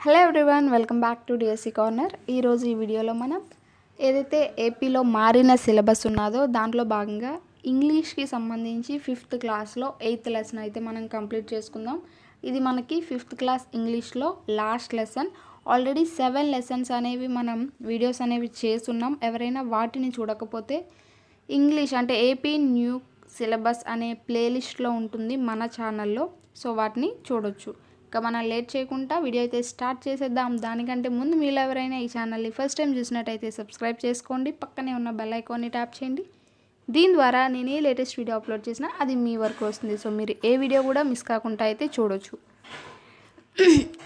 Hello everyone, welcome back to DSC corner. ఈరోజు ఈ వీడియోలో మనం ఏదైతే ఏపీలో మారిన సిలబస్ ఉన్నదో దాంట్లో భాగంగా ఇంగ్లీష్కి సంబంధించి 5th క్లాస్లో 8th లెసన్ అయితే మనం కంప్లీట్ చేసుకుందాం. ఇది మనకి 5th క్లాస్ ఇంగ్లీష్లో లాస్ట్ లెసన్. ఆల్రెడీ 7 లెసన్స్ అనేవి మనం వీడియోస్ అనేవి చేస్తున్నాం. ఎవరైనా వాటిని చూడకపోతే ఇంగ్లీష్ అంటే ఏపీ న్యూ సిలబస్ అనే ప్లేలిస్ట్లో ఉంటుంది మన ఛానల్లో, సో వాటిని చూడొచ్చు. ఇక మనం లేట్ చేయకుండా వీడియో అయితే స్టార్ట్ చేసేద్దాం. దానికంటే ముందు మీరు ఎవరైనా ఈ ఛానల్ని ఫస్ట్ టైం చూసినట్టయితే సబ్స్క్రైబ్ చేసుకోండి, పక్కనే ఉన్న బెల్ ఐకాన్ని ట్యాప్ చేయండి. దీని ద్వారా నేను ఏ లేటెస్ట్ వీడియో అప్లోడ్ చేసినా అది మీ వరకు వస్తుంది. సో మీరు ఏ వీడియో కూడా మిస్ కాకుండా అయితే చూడొచ్చు.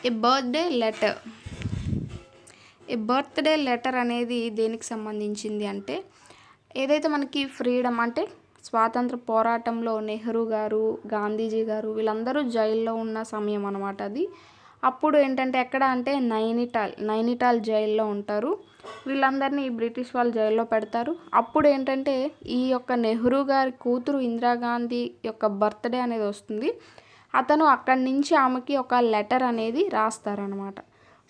ఏ బర్త్డే లెటర్ అనేది దేనికి సంబంధించింది అంటే, ఏదైతే మనకి ఫ్రీడమ్ అంటే స్వాతంత్ర పోరాటంలో నెహ్రూ గారు, గాంధీజీ గారు వీళ్ళందరూ జైల్లో ఉన్న సమయం అన్నమాట అది. అప్పుడు ఏంటంటే ఎక్కడ అంటే నైనిటాల్ జైల్లో ఉంటారు. వీళ్ళందరినీ బ్రిటిష్ వాళ్ళు జైల్లో పెడతారు. అప్పుడు ఏంటంటే ఈ యొక్క నెహ్రూ గారి కూతురు ఇందిరాగాంధీ యొక్క బర్త్డే అనేది వస్తుంది. అతను అక్కడి నుంచి ఆమెకి ఒక లెటర్ అనేది రాస్తారనమాట.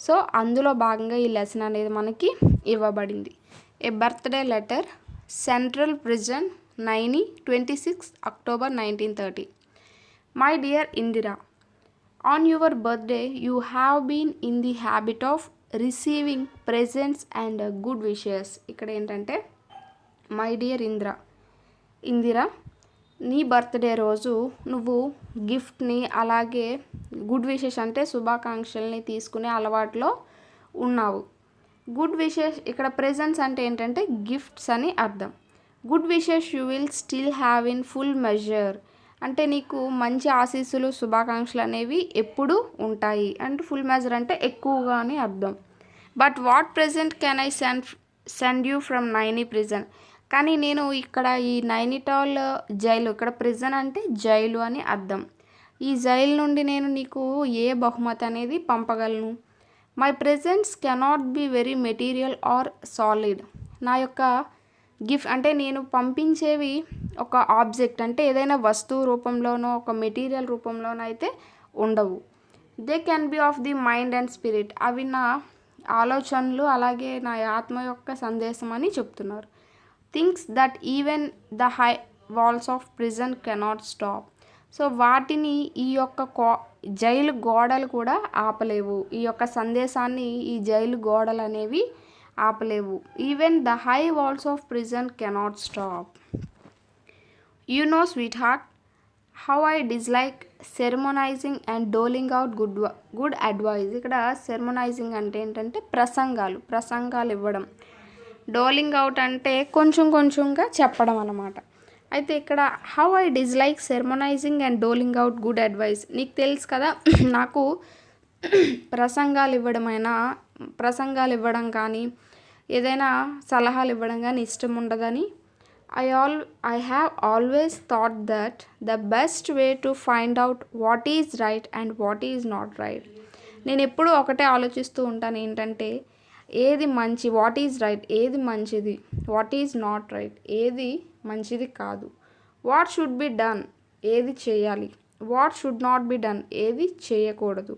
సో అందులో భాగంగా ఈ లెసన్ అనేది మనకి ఇవ్వబడింది. A birthday letter, central prison, Naini, 26 October 1930. My dear Indira, on your birthday you have been in the habit of receiving presents and good wishes. ఇక్కడ ఏంటంటే మై డియర్ ఇందిరా, నీ బర్త్డే రోజు నువ్వు గిఫ్ట్ని అలాగే గుడ్ విషెస్ అంటే శుభాకాంక్షల్ని తీసుకునే అలవాట్లో ఉన్నావు. గుడ్ విషెస్ ఇక్కడ ప్రెజెంట్స్ అంటే ఏంటంటే గిఫ్ట్స్ అని అర్థం. Good wishes you will still have in full measure అంటే నీకు మంచి ఆశీస్సులు శుభాకాంక్షలు అనేవి ఎప్పుడు ఉంటాయి. అంటే ఫుల్ మెజర్ అంటే ఎక్కువగా అని అర్థం. But what present can I send you from Naini prison. కానీ నేను ఇక్కడ ఈ నైనిటాల్ జైలు, ఇక్కడ ప్రిజన్ అంటే జైలు అని అర్థం. ఈ జైలు నుండి నేను నీకు ఏ బహుమతి అనేది పంపగలను. My presents cannot be very material or solid. నా యొక్క గిఫ్ట్ అంటే నేను పంపించేవి ఒక ఆబ్జెక్ట్ అంటే ఏదైనా వస్తువు రూపంలోనో ఒక మెటీరియల్ రూపంలోనో అయితే ఉండవు. They can be of the mind and spirit. అవి నా ఆలోచనలు అలాగే నా ఆత్మ యొక్క సందేశం అని చెప్తున్నారు. Things that even the high walls of prison cannot stop. So వాటిని ఈ యొక్క జైలు గోడలు కూడా ఆపలేవు. ఈ యొక్క సందేశాన్ని ఈ జైలు గోడలు అనేవి ఆపలేవు. Even the high walls of prison cannot stop. You know sweetheart how I dislike ceremonising and doling out good advice. ఇక్కడ సెరమోనైజింగ్ అంటే ఏంటంటే ప్రసంగాలు ఇవ్వడం. డోలింగ్ అవుట్ అంటే కొంచెంగా చెప్పడం అన్నమాట. అయితే ఇక్కడ how I dislike ceremonising and doling out good advice. నీకు తెలుసు కదా నాకు ప్రసంగాలు ఇవ్వడం కానీ ఏదైనా సలహాలు ఇవ్వడం కానీ ఇష్టం ఉండదని. I have always thought that the best way to find out what is right and what is not right. నేను ఎప్పుడూ ఒకటే ఆలోచిస్తూ ఉంటాను, ఏంటంటే ఏది మంచి, వాట్ ఈజ్ రైట్ ఏది మంచిది, వాట్ ఈజ్ నాట్ రైట్ ఏది మంచిది కాదు, వాట్ షుడ్ బి డన్ ఏది చేయాలి, what should not be done ఏది చేయకూడదు.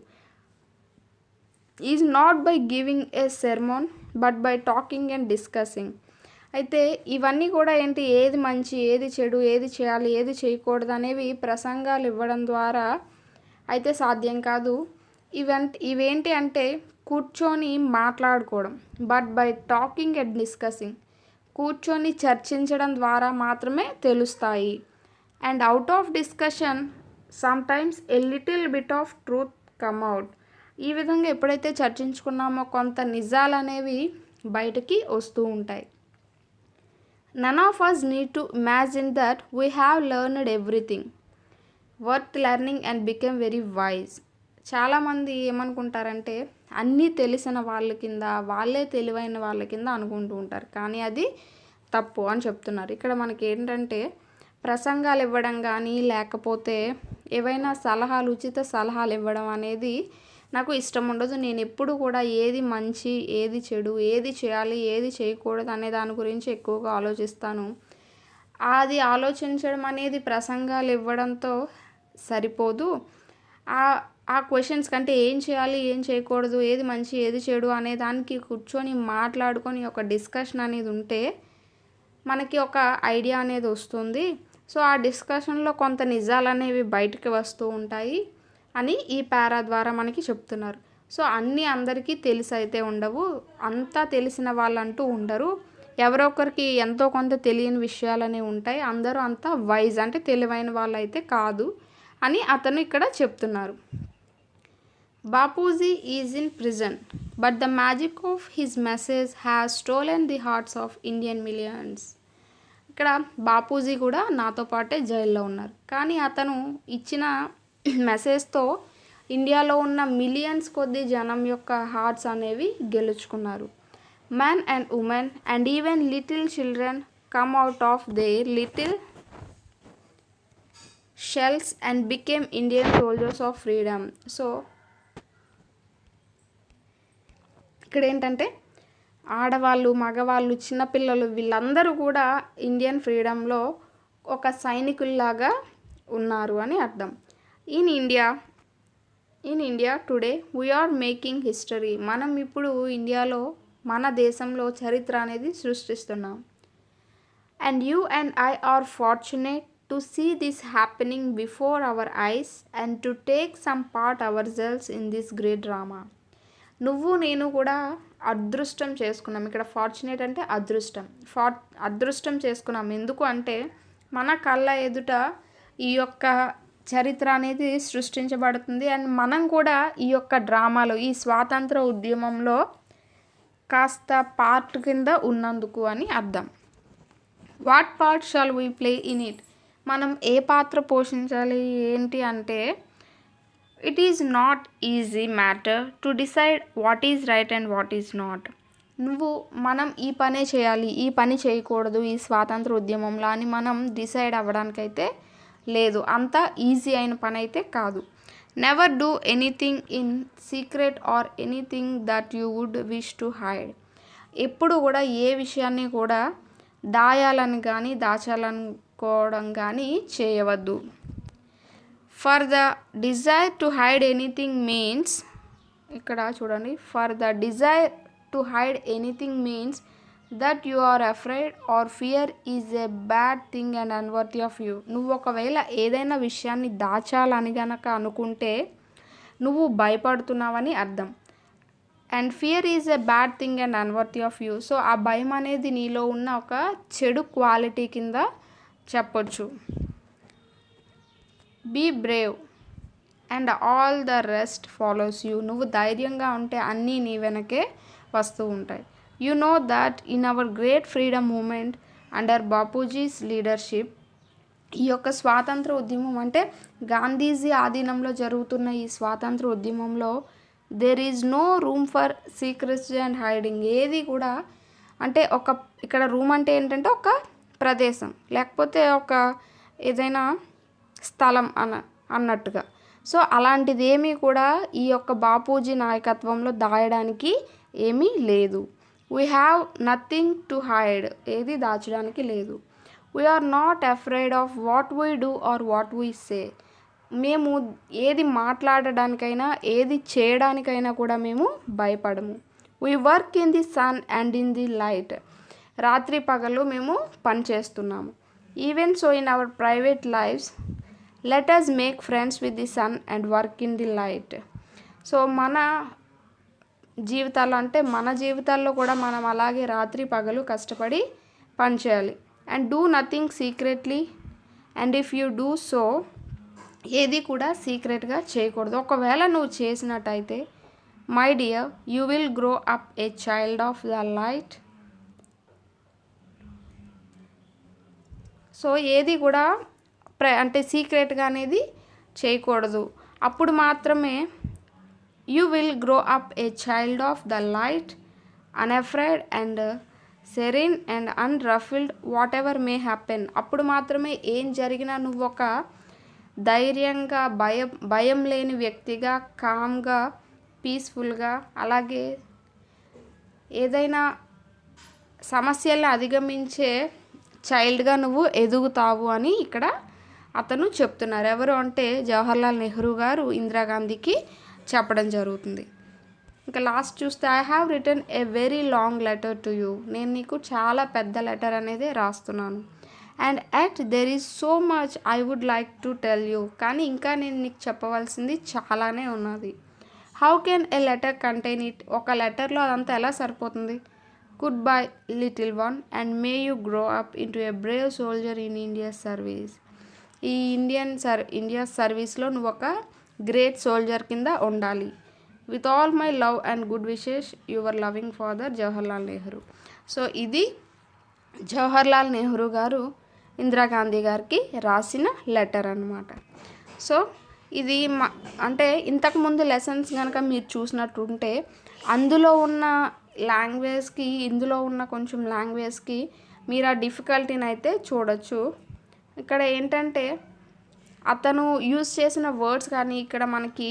Is not by giving a sermon but by talking and discussing. అయితే ఇవన్నీ కూడా ఏంటి, ఏది మంచి ఏది చెడు, ఏది చేయాలి ఏది చేయకూడదు అనేవి ప్రసంగాలు ఇవ్వడం ద్వారా అయితే సాధ్యం కాదు. ఇవేంటి అంటే కూర్చొని మాట్లాడుకోవడం. But by talking and discussing కూర్చొని చర్చించడం ద్వారా మాత్రమే తెలుస్తాయి. And out of discussion sometimes a little bit of truth come out. ఈ విధంగా ఎప్పుడైతే చర్చించుకున్నామో కొంత నిజాలు అనేవి బయటకి వస్తూ ఉంటాయి. None of us need to imagine that we have learned everything worth learning and become very wise. చాలామంది ఏమనుకుంటారంటే అన్నీ తెలిసిన వాళ్ళ కింద, వాళ్ళే తెలివైన వాళ్ళ కింద అనుకుంటూ ఉంటారు. కానీ అది తప్పు అని చెప్తున్నారు. ఇక్కడ మనకి ఏంటంటే ప్రసంగాలు ఇవ్వడం కానీ లేకపోతే ఏవైనా ఉచిత సలహాలు ఇవ్వడం అనేది నాకు ఇష్టం ఉండదు. నేను ఎప్పుడు కూడా ఏది మంచి ఏది చెడు, ఏది చేయాలి ఏది చేయకూడదు అనే దాని గురించి ఎక్కువగా ఆలోచిస్తాను. అది ఆలోచించడం అనేది ప్రసంగాలు ఇవ్వడంతో సరిపోదు. ఆ క్వెషన్స్ కంటే ఏం చేయాలి, ఏం చేయకూడదు, ఏది మంచి, ఏది చెడు అనే దానికి కూర్చొని మాట్లాడుకొని ఒక డిస్కషన్ అనేది ఉంటే మనకి ఒక ఐడియా అనేది వస్తుంది. సో ఆ డిస్కషన్లో కొంత నిజాలనేవి బయటికి వస్తూ ఉంటాయి అని ఈ పారా ద్వారా మనకి చెప్తున్నారు. సో అన్నీ అందరికీ తెలిసైతే ఉండవు, అంతా తెలిసిన వాళ్ళంటూ ఉండరు. ఎవరో ఒకరికి ఎంతో కొంత తెలియని విషయాలనే ఉంటాయి. అందరూ అంతా వైజ్ అంటే తెలివైన వాళ్ళైతే కాదు అని అతను ఇక్కడ చెప్తున్నారు. Bapuji is in prison but the magic of his message has stolen the hearts of Indian millions. ఇక్కడ బాపూజీ కూడా నాతో పాటే జైల్లో ఉన్నారు, కానీ అతను ఇచ్చిన మెసేజ్తో ఇండియాలో ఉన్న మిలియన్స్ కొద్ది జనం యొక్క హార్ట్స్ అనేవి గెలుచుకున్నారు. Men and women and even little children come out of their little shells and became Indian soldiers of freedom. So ఇక్కడ ఏంటంటే ఆడవాళ్ళు, మగవాళ్ళు, చిన్నపిల్లలు వీళ్ళందరూ కూడా ఇండియన్ ఫ్రీడమ్లో ఒక సైనికుల్లాగా ఉన్నారు అని అర్థం. In India today we are making history. మనం ఇప్పుడు ఇండియాలో మన దేశంలో చరిత్ర అనేది సృష్టిస్తున్నాం. And you and I are fortunate to see this happening before our eyes and to take some part ourselves in this great drama. నువ్వు నేను కూడా అదృష్టం చేసుకున్నాం. ఇక్కడ ఫార్చునేట్ అంటే అదృష్టం. అదృష్టం చేసుకున్నాం. ఎందుకు అంటే మన కళ్ళ ఎదుట ఈ యొక్క చరిత్ర అనేది సృష్టించబడుతుంది. అండ్ మనం కూడా ఈ యొక్క డ్రామాలో, ఈ స్వాతంత్ర ఉద్యమంలో కాస్త పార్ట్ కింద ఉన్నందుకు అని అర్థం. What part shall we play in it. మనం ఏ పాత్ర పోషించాలి ఏంటి అంటే it is not easy matter to decide what is right and what is not. మనం ఈ పనే చేయాలి, ఈ పని చేయకూడదు ఈ స్వాతంత్ర ఉద్యమంలో అని మనం డిసైడ్ అవ్వడానికైతే లేదు. అంత ఈజీ అయిన పని అయితే కాదు. Never do anything in secret or anything that you would wish to hide. ఎప్పుడు కూడా ఏ విషయాన్ని కూడా దాయాలని కానీ దాచాలనుకోవడం కానీ చేయవద్దు. For the desire to hide anything means, ఇక్కడ చూడండి, for the desire to hide anything means that you are afraid or fear is a bad thing and unworthy of you. నువ్వు ఒకవేళ ఏదైనా విషయాన్ని దాచాలని గనక అనుకుంటే నువ్వు భయపడుతున్నావని అర్థం. And fear is a bad thing and unworthy of you. So ఆ భయం అనేది నీలో ఉన్న ఒక చెడు క్వాలిటీ కింద చెప్పొచ్చు. Be brave and all the rest follows you. నువ్వు ధైర్యంగా ఉంటే అన్నీ నీ వెనకే వస్తూ ఉంటాయి. You know that in our great freedom movement under Bapuji's leadership. ఈ యొక్క స్వాతంత్ర ఉద్యమం అంటే గాంధీజీ ఆధీనంలో జరుగుతున్న ఈ స్వాతంత్ర ఉద్యమంలో there is no room for secrecy and hiding. ఏది కూడా అంటే ఇక్కడ రూమ్ అంటే ఏంటంటే ఒక ప్రదేశం, లేకపోతే ఒక ఏదైనా స్థలం అన్నట్టుగా. సో అలాంటిది ఏమీ కూడా ఈ యొక్క బాపూజీ నాయకత్వంలో దాయడానికి ఏమీ లేదు. We have nothing to hide. ఏది దాచడానికి లేదు. We are not afraid of what we do or what we say. మేము ఏది మాట్లాడడానికైనా ఏది చేయడానికైనా కూడా మేము భయపడము. We work in the sun and in the light. రాత్రి పగలు మేము పనిచేస్తున్నాము. Even so in our private lives let us make friends with the sun and work in the light. So మన జీవితాల్లో కూడా మనం అలాగే రాత్రి పగలు కష్టపడి పనిచేయాలి. And do nothing secretly and if you do so, ఏది కూడా సీక్రెట్గా చేయకూడదు. ఒకవేళ నువ్వు చేసినట్టయితే my dear you will grow up a child of the light. So ఏది కూడా అంటే సీక్రెట్గా అనేది చేయకూడదు. అప్పుడు మాత్రమే you will grow up a child of the light unafraid and serene and unruffled whatever may happen. అప్పుడు మాత్రమే ఏం జరిగినా నువ్వు ఒక ధైర్యంగా భయం లేని వ్యక్తిగా, కామ్గా, పీస్ఫుల్గా, అలాగే ఏదైనా సమస్యలను అధిగమించే చైల్డ్గా నువ్వు ఎదుగుతావు అని ఇక్కడ అతను చెప్తున్నారు. ఎవరు అంటే జవహర్లాల్ నెహ్రూ గారు ఇందిరాగాంధీకి చెప్పడం జరుగుతుంది. ఇంకా లాస్ట్ చూస్తే I have written a very long letter to you. నేను నీకు చాలా పెద్ద లెటర్ అనేది రాస్తున్నాను. And at there is so much I would like to tell you. కానీ ఇంకా నేను నీకు చెప్పవలసింది చాలానే ఉన్నది. How can a letter contain it. ఒక లెటర్లో అదంతా ఎలా సరిపోతుంది. Goodbye little one and may you grow up into a brave soldier in India service. ఈ ఇండియా సర్వీస్లో నువ్వు ఒక గ్రేట్ సోల్జర్ కింద ఉండాలి. With all my love and good wishes your loving father Jawaharlal Nehru. So ఇది జవహర్లాల్ నెహ్రూ గారు ఇందిరాగాంధీ గారికి రాసిన లెటర్ అన్నమాట. సో ఇది అంటే ఇంతకుముందు లెసన్స్ కనుక మీరు చూసినట్టుంటే అందులో ఉన్న లాంగ్వేజ్కి ఇందులో ఉన్న కొంచెం లాంగ్వేజ్కి మీరు ఆ డిఫికల్టీని అయితే చూడొచ్చు. ఇక్కడ ఏంటంటే అతను యూజ్ చేసిన వర్డ్స్ కానీ ఇక్కడ మనకి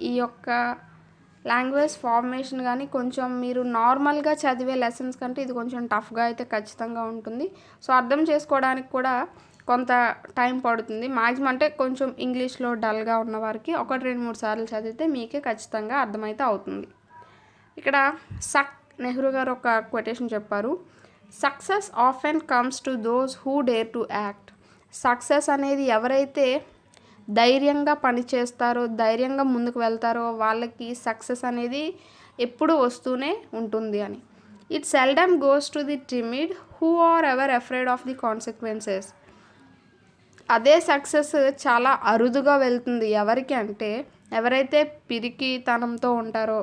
ఈ యొక్క లాంగ్వేజ్ ఫార్మేషన్ కానీ కొంచెం మీరు నార్మల్గా చదివే లెసన్స్ కంటే ఇది కొంచెం టఫ్గా అయితే ఖచ్చితంగా ఉంటుంది. సో అర్థం చేసుకోవడానికి కూడా కొంత టైం పడుతుంది. మ్యాక్సిమం అంటే కొంచెం ఇంగ్లీష్లో డల్గా ఉన్న వారికి 1-2-3 సార్లు చదివితే మీకే ఖచ్చితంగా అర్థమైతే అవుతుంది. ఇక్కడ నెహ్రూ గారు ఒక కొటేషన్ చెప్పారు. Success often comes to those who dare to act. Success అనేది ఎవరైతే ధైర్యంగా పనిచేస్తారో ధైర్యంగా ముందుకు వెళ్తారో వాళ్ళకి సక్సెస్ అనేది ఎప్పుడూ వస్తూనే ఉంటుంది అని. It seldom goes to the timid who are ever afraid of the consequences. అదే సక్సెస్ చాలా అరుదుగా వెళ్తుంది. ఎవరికి అంటే ఎవరైతే పిరికితనంతో ఉంటారో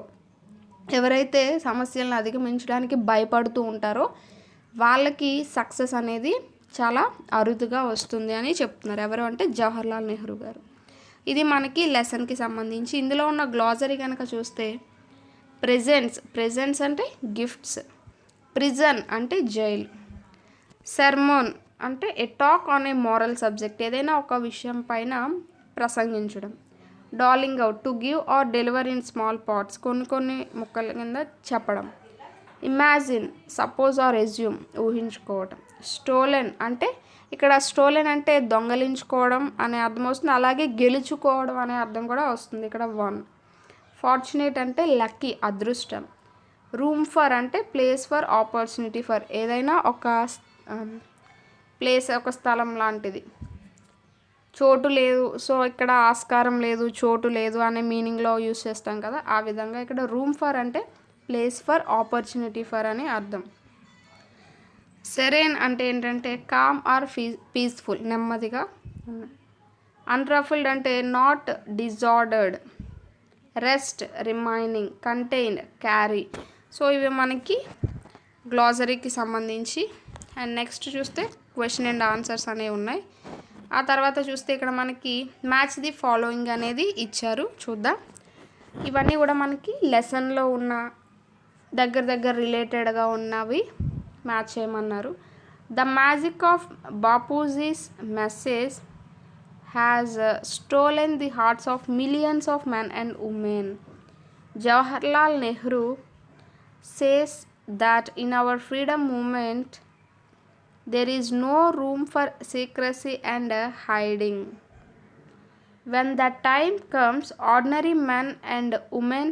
ఎవరైతే సమస్యలను అధిగమించడానికి భయపడుతూ ఉంటారో వాళ్ళకి సక్సెస్ అనేది చాలా అరుదుగా వస్తుంది అని చెప్తున్నారు. ఎవరు అంటే జవహర్లాల్ నెహ్రూ గారు. ఇది మనకి లెసన్కి సంబంధించి. ఇందులో ఉన్న గ్లాజరీ కనుక చూస్తే ప్రెజెంట్స్ అంటే గిఫ్ట్స్, ప్రిజన్ అంటే జైలు, సెర్మోన్ అంటే a talk on a moral subject ఏదైనా ఒక విషయం పైన ప్రసంగించడం, doling out to give or deliver in small parts కొన్ని ముక్కల కింద చెప్పడం, ఇమాజిన్ సపోజ్ ఆర్ ఎజ్యూమ్ ఊహించుకోవడం, స్టోలెన్ అంటే ఇక్కడ స్టోలెన్ అంటే దొంగలించుకోవడం అనే అర్థం వస్తుంది. అలాగే గెలుచుకోవడం అనే అర్థం కూడా వస్తుంది ఇక్కడ. ఫార్చునేట్ అంటే లక్కీ అదృష్టం, రూమ్ ఫర్ అంటే ప్లేస్ ఫర్ ఆపర్చునిటీ ఫర్ ఏదైనా ఒక ప్లేస్ ఒక స్థలం లాంటిది. చోటు లేదు సో ఇక్కడ ఆస్కారం లేదు చోటు లేదు అనే మీనింగ్లో యూస్ చేస్తాం కదా ఆ విధంగా ఇక్కడ రూమ్ ఫర్ అంటే ప్లేస్ ఫర్ ఆపర్చునిటీ ఫర్ అని అర్థం. సెరెన్ అంటే ఏంటంటే కామ్ ఆర్ పీస్ఫుల్ నెమ్మదిగా. అన్రఫుల్డ్ అంటే not disordered. Rest remaining, contained carry. So ఇవి మనకి గ్లాజరీకి సంబంధించి. అండ్ నెక్స్ట్ చూస్తే క్వశ్చన్ అండ్ ఆన్సర్స్ అనేవి ఉన్నాయి. ఆ తర్వాత చూస్తే ఇక్కడ మనకి మ్యాచ్ ది ఫాలోయింగ్ అనేది ఇచ్చారు, చూద్దాం. ఇవన్నీ కూడా మనకి లెసన్లో ఉన్న దగ్గర రిలేటెడ్గా ఉన్నవి మ్యాచ్ చేయమన్నారు. The magic of Bapuji's message has stolen the hearts of millions of men and women. Jawaharlal Nehru says that in our freedom movement there is no room for secrecy and hiding. When that time comes, ordinary men and women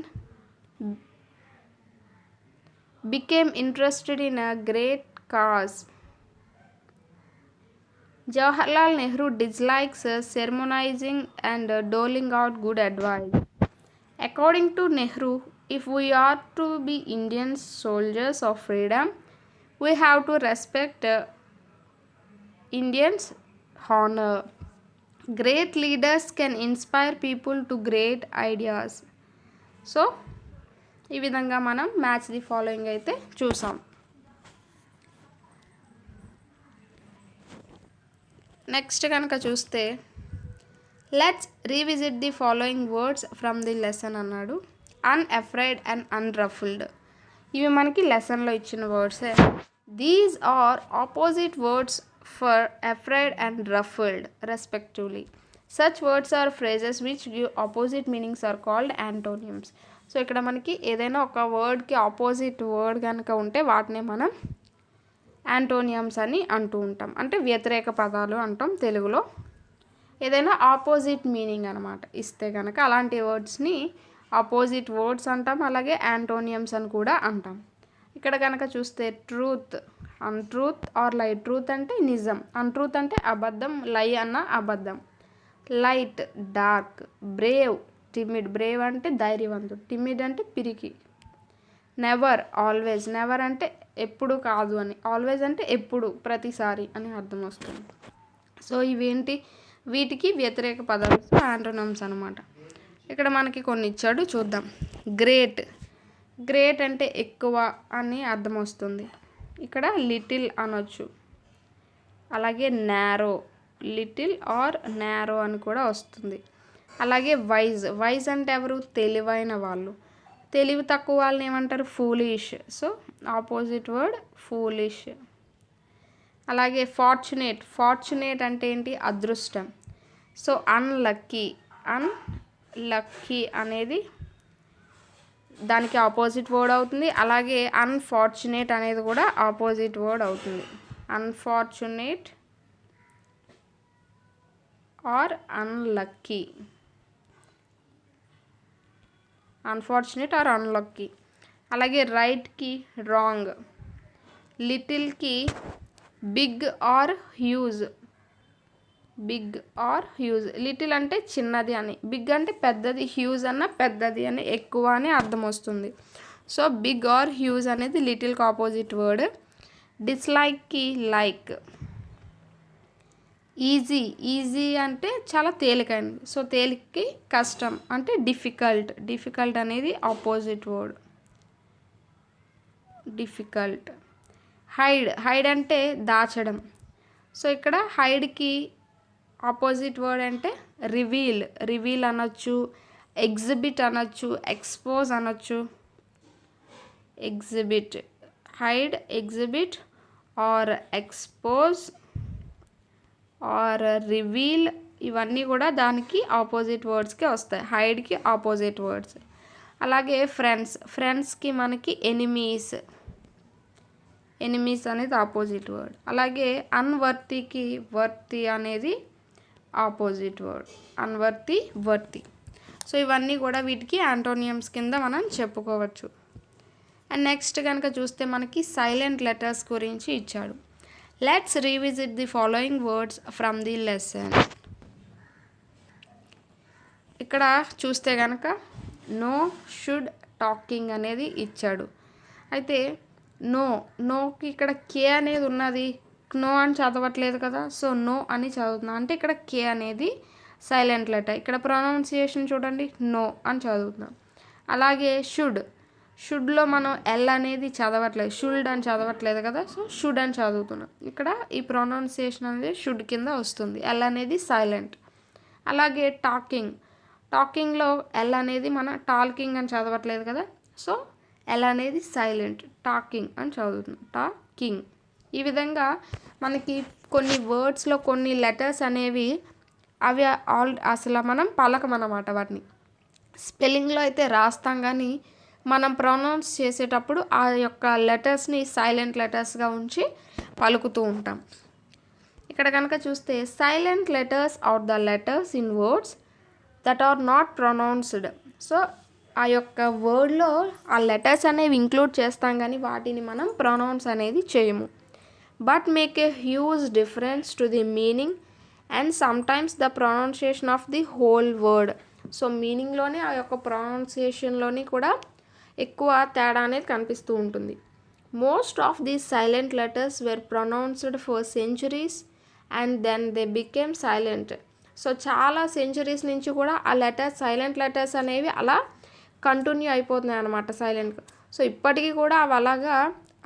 became interested in a great cause. Jawaharlal Nehru dislikes sermonizing and doling out good advice. According to Nehru, if we are to be Indian soldiers of freedom, we have to respect Indians' honor. Great leaders can inspire people to great ideas. So ఈ విధంగా మనం match the following అయితే చూసాం. Next కనుక చూస్తే let's revisit the following words from the lesson అన్నాడు. Unafraid and unruffled ఇవి మనకి లెసన్లో ఇచ్చిన వర్డ్సే. These are opposite words for afraid and ruffled respectively. Such words or phrases which give opposite meanings are called antonyms. So ఇక్కడ మనకి ఏదైనా ఒక వర్డ్కి ఆపోజిట్ వర్డ్ కనుక ఉంటే వాటినే మనం యాంటోనియమ్స్ అని అంటూ ఉంటాం, అంటే వ్యతిరేక పదాలు అంటాం తెలుగులో. ఏదైనా ఆపోజిట్ మీనింగ్ అనమాట ఇస్తే కనుక అలాంటి వర్డ్స్ని ఆపోజిట్ వర్డ్స్ అంటాం, అలాగే యాంటోనియమ్స్ అని కూడా అంటాం. ఇక్కడ కనుక చూస్తే ట్రూత్, అన్ట్రూత్ ఆర్ లై. ట్రూత్ అంటే నిజం, అన్ట్రూత్ అంటే అబద్ధం, లై అన్న అబద్ధం. Light dark, Brave timid, Brave అంటే ధైర్యవంతుడు, టిమిడ్ అంటే పిరికి. నెవర్ ఆల్వేస్, నెవర్ అంటే ఎప్పుడు కాదు అని, ఆల్వేస్ అంటే ఎప్పుడు ప్రతిసారి అని అర్థం వస్తుంది. సో ఇవేంటి, వీటికి వ్యతిరేక పదాలు యాంటోనిమ్స్ అనమాట. ఇక్కడ మనకి కొన్ని ఇచ్చాడు చూద్దాం. గ్రేట్, గ్రేట్ అంటే ఎక్కువ అని అర్థం వస్తుంది. ఇక్కడ లిటిల్ అనొచ్చు. అలాగే నారో, లిటిల్ ఆర్ నారో అని కూడా వస్తుంది. అలాగే వైజ్, వైజ్ అంటే ఎవరు, తెలివైన వాళ్ళు. తెలివి తక్కువ వాళ్ళని ఏమంటారు, foolish. So opposite word foolish. అలాగే ఫార్చునేట్, ఫార్చునేట్ అంటే ఏంటి, అదృష్టం. సో అన్లక్కీ, అన్లక్కీ అనేది దానికి ఆపోజిట్ వర్డ్ అవుతుంది. అలాగే అన్ఫార్చునేట్ అనేది కూడా ఆపోజిట్ వర్డ్ అవుతుంది. Unfortunate or unlucky, unfortunate or unlucky. అలాగే రైట్కి రాంగ్, లిటిల్కి big or huge, big or huge. Little అంటే చిన్నది అని, బిగ్ అంటే పెద్దది, హ్యూజ్ అన్న పెద్దది అని, ఎక్కువ అని అర్థం వస్తుంది. సో బిగ్ ఆర్ హ్యూజ్ అనేది లిటిల్కి ఆపోజిట్ వర్డ్. డిస్లైక్కి లైక్. ఈజీ, ఈజీ అంటే చాలా తేలికైనది. సో తేలికకి కష్టం అంటే డిఫికల్ట్, డిఫికల్ట్ అనేది opposite word difficult. Hide, hide అంటే దాచడం. సో ఇక్కడ హైడ్కి ఆపోజిట్ వర్డ్ అంటే రివీల్, రివీల్ అనొచ్చు, ఎగ్జిబిట్ అనొచ్చు, ఎక్స్పోజ్ అనొచ్చు. Exhibit, hide, exhibit or expose or reveal, ఇవన్నీ కూడా దానికి ఆపోజిట్ వర్డ్స్కి వస్తాయి, హైడ్కి ఆపోజిట్ వర్డ్స్. అలాగే ఫ్రెండ్స్, ఫ్రెండ్స్కి మనకి ఎనిమీస్, ఎనిమీస్ అనేది ఆపోజిట్ వర్డ్. అలాగే అన్వర్తీకి వర్తి అనేది opposite word, unworthy, worthy. So ఇవన్నీ కూడా వీటికి యాంటోనియమ్స్ కింద మనం చెప్పుకోవచ్చు. అండ్ నెక్స్ట్ కనుక చూస్తే మనకి సైలెంట్ లెటర్స్ గురించి ఇచ్చాడు. Let's revisit the following words from the lesson. ఇక్కడ చూస్తే కనుక నో, షుడ్, టాకింగ్ అనేది ఇచ్చాడు. అయితే నో, నోకి ఇక్కడ కే అనేది ఉన్నది, నో అని చదవట్లేదు కదా, సో నో అని చదువుతున్నా అంటే ఇక్కడ కే అనేది సైలెంట్ లెటర్. ఇక్కడ ప్రొనౌన్సియేషన్ చూడండి, నో అని చదువుతున్నాం. అలాగే షుడ్, షుడ్లో మనం ఎల్ అనేది చదవట్లేదు, షుల్డ్ అని చదవట్లేదు కదా, సో షుడ్ అని చదువుతున్నాం. ఇక్కడ ఈ ప్రొనౌన్సియేషన్ అనేది షుడ్ కింద వస్తుంది, ఎల్ అనేది సైలెంట్. అలాగే టాకింగ్, టాకింగ్లో ఎల్ అనేది మనం టాకింగ్ అని చదవట్లేదు కదా, సో ఎల్ అనేది సైలెంట్, టాకింగ్ అని చదువుతున్నాం, టాకింగ్. ఈ విధంగా మనకి కొన్ని వర్డ్స్లో కొన్ని లెటర్స్ అనేవి అవి అసలు మనం పలకమన్నమాట. వాటిని స్పెల్లింగ్లో అయితే రాస్తాం, కానీ మనం ప్రొనౌన్స్ చేసేటప్పుడు ఆ యొక్క లెటర్స్ని సైలెంట్ లెటర్స్గా ఉంచి పలుకుతూ ఉంటాం. ఇక్కడ కనుక చూస్తే silent letters are the letters in words that are not pronounced. So ఆ యొక్క వర్డ్లో ఆ లెటర్స్ అనేవి ఇంక్లూడ్ చేస్తాం, కానీ వాటిని మనం ప్రొనౌన్స్ అనేది చేయము. But make a huge difference to the meaning and sometimes the pronunciation of the whole word. So మీనింగ్లోనే ఆ యొక్క ప్రొనౌన్సియేషన్లోని కూడా ఎక్కువ తేడా అనేది కనిపిస్తూ ఉంటుంది. Most of these silent letters were pronounced for centuries and then they became silent. So చాలా సెంచురీస్ నుంచి కూడా ఆ లెటర్స్, సైలెంట్ లెటర్స్ అనేవి అలా కంటిన్యూ అయిపోతున్నాయి అన్నమాట సైలెంట్గా. సో ఇప్పటికీ కూడా అవి అలాగా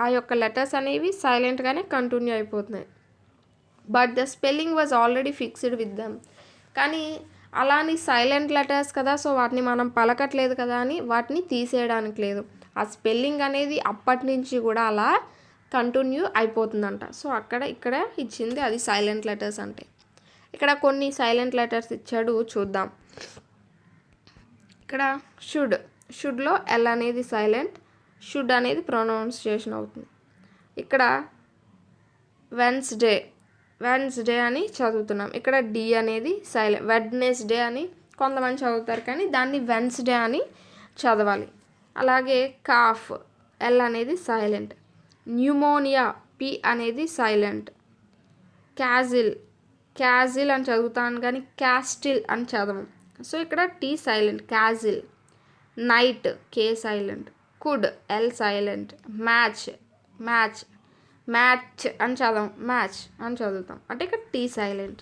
ఆ యొక్క లెటర్స్ అనేవి సైలెంట్గానే కంటిన్యూ అయిపోతున్నాయి. But the spelling was already fixed with them. కానీ అలాని సైలెంట్ లెటర్స్ కదా, సో వాటిని మనం పలకట్లేదు కదా అని వాటిని తీసేయడానికి లేదు. ఆ స్పెల్లింగ్ అనేది అప్పటి నుంచి కూడా అలా కంటిన్యూ అయిపోతుందంట. సో ఇక్కడ ఇచ్చింది అది సైలెంట్ లెటర్స్ అంటే. ఇక్కడ కొన్ని సైలెంట్ లెటర్స్ ఇచ్చాడు చూద్దాం. ఇక్కడ షుడ్, షుడ్లో ఎల్ అనేది సైలెంట్, షుడ్ అనేది ప్రొనౌన్సియేషన్ అవుతుంది. ఇక్కడ వెన్స్డే, వెన్స్డే అని చదువుతున్నాం. ఇక్కడ డి అనేది సైలెంట్. వెడ్నెస్డే అని కొంతమంది చదువుతారు, కానీ దాన్ని వెన్స్డే అని చదవాలి. అలాగే కాఫ్, ఎల్ అనేది సైలెంట్. న్యూమోనియా, పి అనేది సైలెంట్. క్యాజిల్ అని చదువుతాను కానీ క్యాస్టిల్ అని చదవం. సో ఇక్కడ T silent, castle. Knight, K silent. Could, L silent. Match అని చదవం, మ్యాచ్ అని చదువుతాం, అంటే ఇక్కడ టీ సైలెంట్.